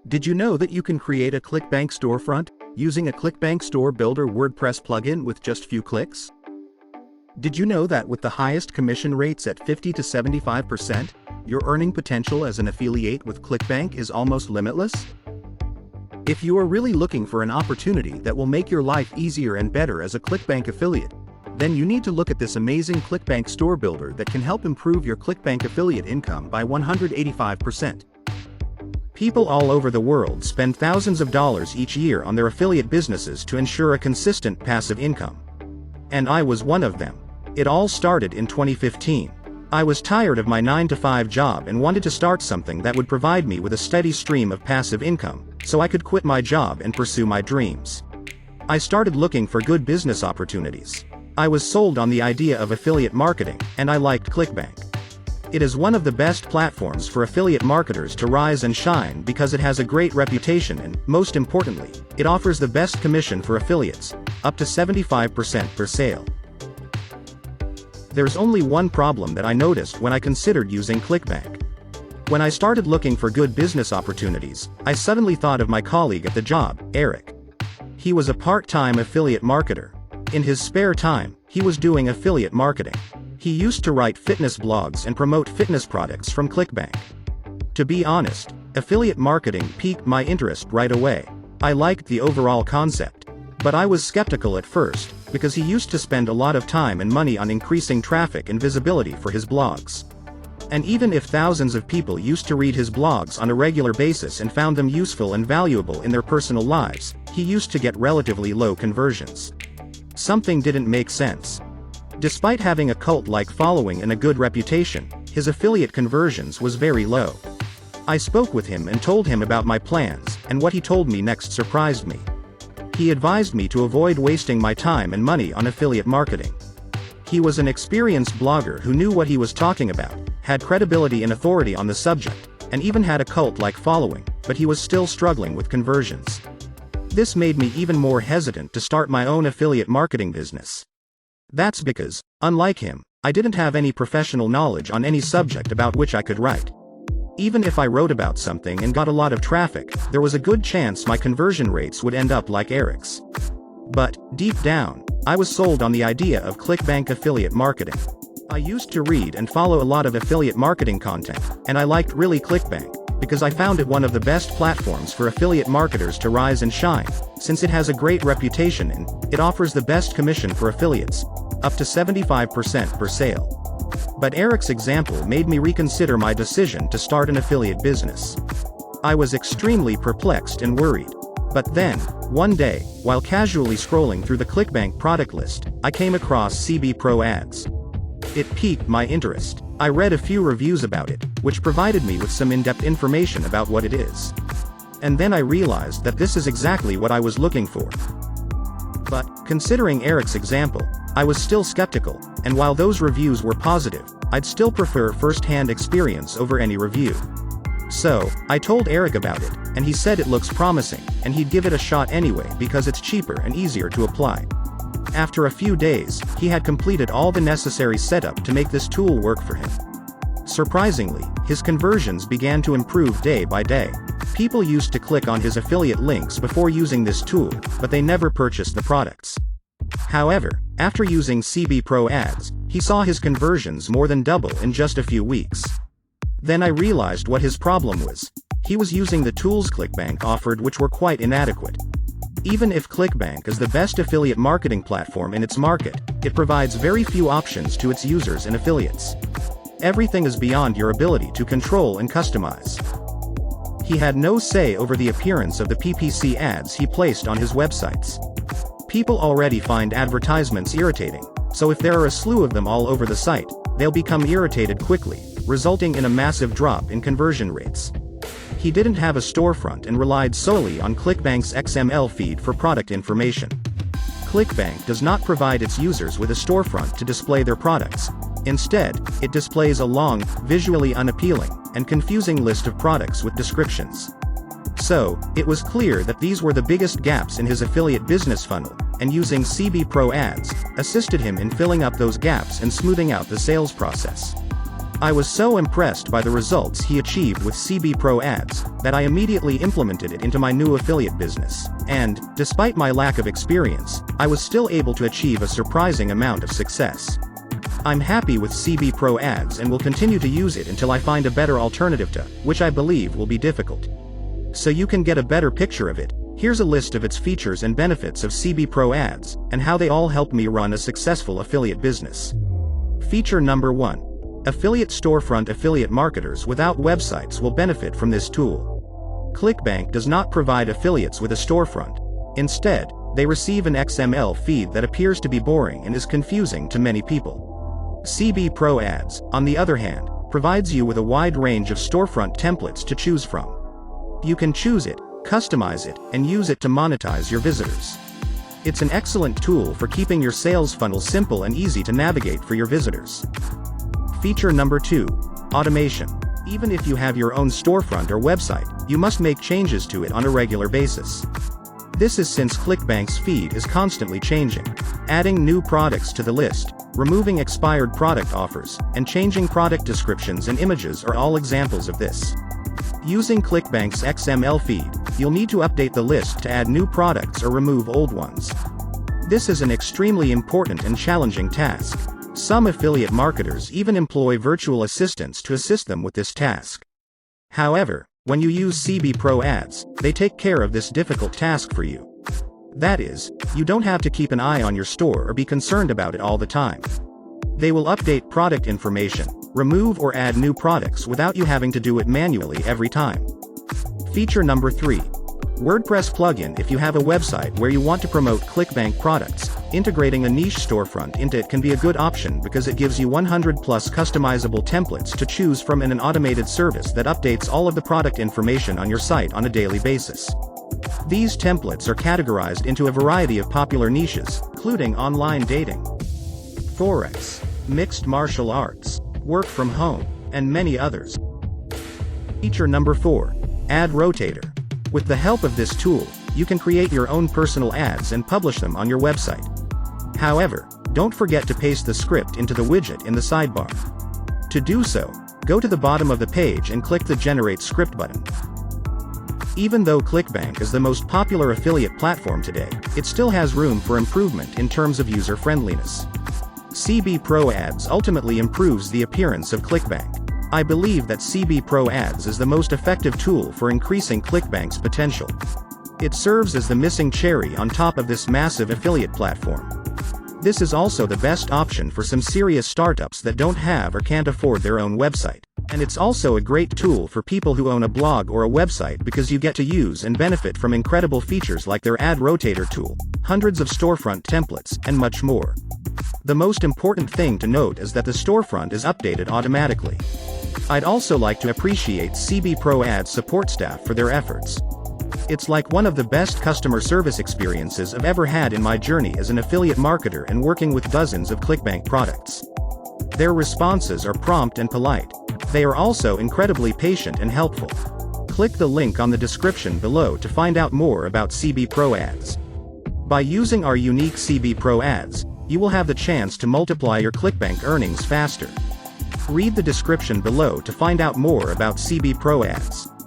Did you know that you can create a Clickbank storefront using a Clickbank Store Builder WordPress plugin with just few clicks? Did you know that with the highest commission rates at 50 to 75%, your earning potential as an affiliate with Clickbank is almost limitless? If you are really looking for an opportunity that will make your life easier and better as a Clickbank affiliate, then you need to look at this amazing Clickbank Store Builder that can help improve your Clickbank affiliate income by 185%. People all over the world spend thousands of dollars each year on their affiliate businesses to ensure a consistent passive income. And I was one of them. It all started in 2015. I was tired of my 9-to-5 job and wanted to start something that would provide me with a steady stream of passive income, so I could quit my job and pursue my dreams. I started looking for good business opportunities. I was sold on the idea of affiliate marketing, and I liked Clickbank. It is one of the best platforms for affiliate marketers to rise and shine because it has a great reputation and, most importantly, it offers the best commission for affiliates, up to 75% per sale. There's only one problem that I noticed when I considered using Clickbank. When I started looking for good business opportunities, I suddenly thought of my colleague at the job, Eric. He was a part-time affiliate marketer. In his spare time, he was doing affiliate marketing. He used to write fitness blogs and promote fitness products from Clickbank. To be honest, affiliate marketing piqued my interest right away. I liked the overall concept. But I was skeptical at first, because he used to spend a lot of time and money on increasing traffic and visibility for his blogs. And even if thousands of people used to read his blogs on a regular basis and found them useful and valuable in their personal lives, he used to get relatively low conversions. Something didn't make sense. Despite having a cult-like following and a good reputation, his affiliate conversions was very low. I spoke with him and told him about my plans, and what he told me next surprised me. He advised me to avoid wasting my time and money on affiliate marketing. He was an experienced blogger who knew what he was talking about, had credibility and authority on the subject, and even had a cult-like following, but he was still struggling with conversions. This made me even more hesitant to start my own affiliate marketing business. That's because, unlike him, I didn't have any professional knowledge on any subject about which I could write. Even if I wrote about something and got a lot of traffic, there was a good chance my conversion rates would end up like Eric's. But, deep down, I was sold on the idea of Clickbank affiliate marketing. I used to read and follow a lot of affiliate marketing content, and I liked really Clickbank, because I found it one of the best platforms for affiliate marketers to rise and shine, since it has a great reputation and it offers the best commission for affiliates, up to 75% per sale. But Eric's example made me reconsider my decision to start an affiliate business. I was extremely perplexed and worried. But then, one day, while casually scrolling through the Clickbank product list, I came across CBPROADS. It piqued my interest. I read a few reviews about it, which provided me with some in-depth information about what it is. And then I realized that this is exactly what I was looking for. But, considering Eric's example, I was still skeptical, and while those reviews were positive, I'd still prefer first-hand experience over any review. So, I told Eric about it, and he said it looks promising, and he'd give it a shot anyway because it's cheaper and easier to apply. After a few days, he had completed all the necessary setup to make this tool work for him. Surprisingly, his conversions began to improve day by day. People used to click on his affiliate links before using this tool, but they never purchased the products. However, after using CBPROADS, he saw his conversions more than double in just a few weeks. Then I realized what his problem was. He was using the tools Clickbank offered, which were quite inadequate. Even if Clickbank is the best affiliate marketing platform in its market, it provides very few options to its users and affiliates. Everything is beyond your ability to control and customize. He had no say over the appearance of the PPC ads he placed on his websites. People already find advertisements irritating, so if there are a slew of them all over the site, they'll become irritated quickly, resulting in a massive drop in conversion rates. He didn't have a storefront and relied solely on Clickbank's XML feed for product information. Clickbank does not provide its users with a storefront to display their products. Instead, it displays a long, visually unappealing, and confusing list of products with descriptions. So, it was clear that these were the biggest gaps in his affiliate business funnel, and using CBPROADS assisted him in filling up those gaps and smoothing out the sales process. I was so impressed by the results he achieved with CBPROADS, that I immediately implemented it into my new affiliate business. And, despite my lack of experience, I was still able to achieve a surprising amount of success. I'm happy with CBPROADS and will continue to use it until I find a better alternative to, which I believe will be difficult. So you can get a better picture of it, here's a list of its features and benefits of CBPROADS, and how they all help me run a successful affiliate business. Feature number 1. Affiliate storefront. Affiliate marketers without websites will benefit from this tool. Clickbank does not provide affiliates with a storefront. Instead, they receive an XML feed that appears to be boring and is confusing to many people. CBPROADS, on the other hand, provides you with a wide range of storefront templates to choose from. You can choose it, customize it, and use it to monetize your visitors. It's an excellent tool for keeping your sales funnel simple and easy to navigate for your visitors. Feature number 2. Automation. Even if you have your own storefront or website, you must make changes to it on a regular basis. This is since Clickbank's feed is constantly changing. Adding new products to the list, removing expired product offers, and changing product descriptions and images are all examples of this. Using Clickbank's XML feed, you'll need to update the list to add new products or remove old ones. This is an extremely important and challenging task. Some affiliate marketers even employ virtual assistants to assist them with this task. However, when you use CBPROADS, they take care of this difficult task for you. That is, you don't have to keep an eye on your store or be concerned about it all the time. They will update product information, remove or add new products without you having to do it manually every time. Feature number 3. WordPress Plugin. If you have a website where you want to promote Clickbank products, integrating a niche storefront into it can be a good option because it gives you 100+ customizable templates to choose from in an automated service that updates all of the product information on your site on a daily basis. These templates are categorized into a variety of popular niches, including online dating, forex, mixed martial arts, work from home, and many others. Feature number 4. Ad Rotator. With the help of this tool, you can create your own personal ads and publish them on your website. However, don't forget to paste the script into the widget in the sidebar. To do so, go to the bottom of the page and click the Generate Script button. Even though Clickbank is the most popular affiliate platform today, it still has room for improvement in terms of user friendliness. CBPROADS ultimately improves the appearance of Clickbank. I believe that CBPROADS is the most effective tool for increasing Clickbank's potential. It serves as the missing cherry on top of this massive affiliate platform. This is also the best option for some serious startups that don't have or can't afford their own website. And it's also a great tool for people who own a blog or a website because you get to use and benefit from incredible features like their Ad Rotator tool, hundreds of storefront templates, and much more. The most important thing to note is that the storefront is updated automatically. I'd also like to appreciate CBPROADS support staff for their efforts. It's like one of the best customer service experiences I've ever had in my journey as an affiliate marketer and working with dozens of Clickbank products. Their responses are prompt and polite. They are also incredibly patient and helpful. Click the link on the description below to find out more about CBPROADS. By using our unique CBPROADS, you will have the chance to multiply your Clickbank earnings faster. Read the description below to find out more about CBPROADS.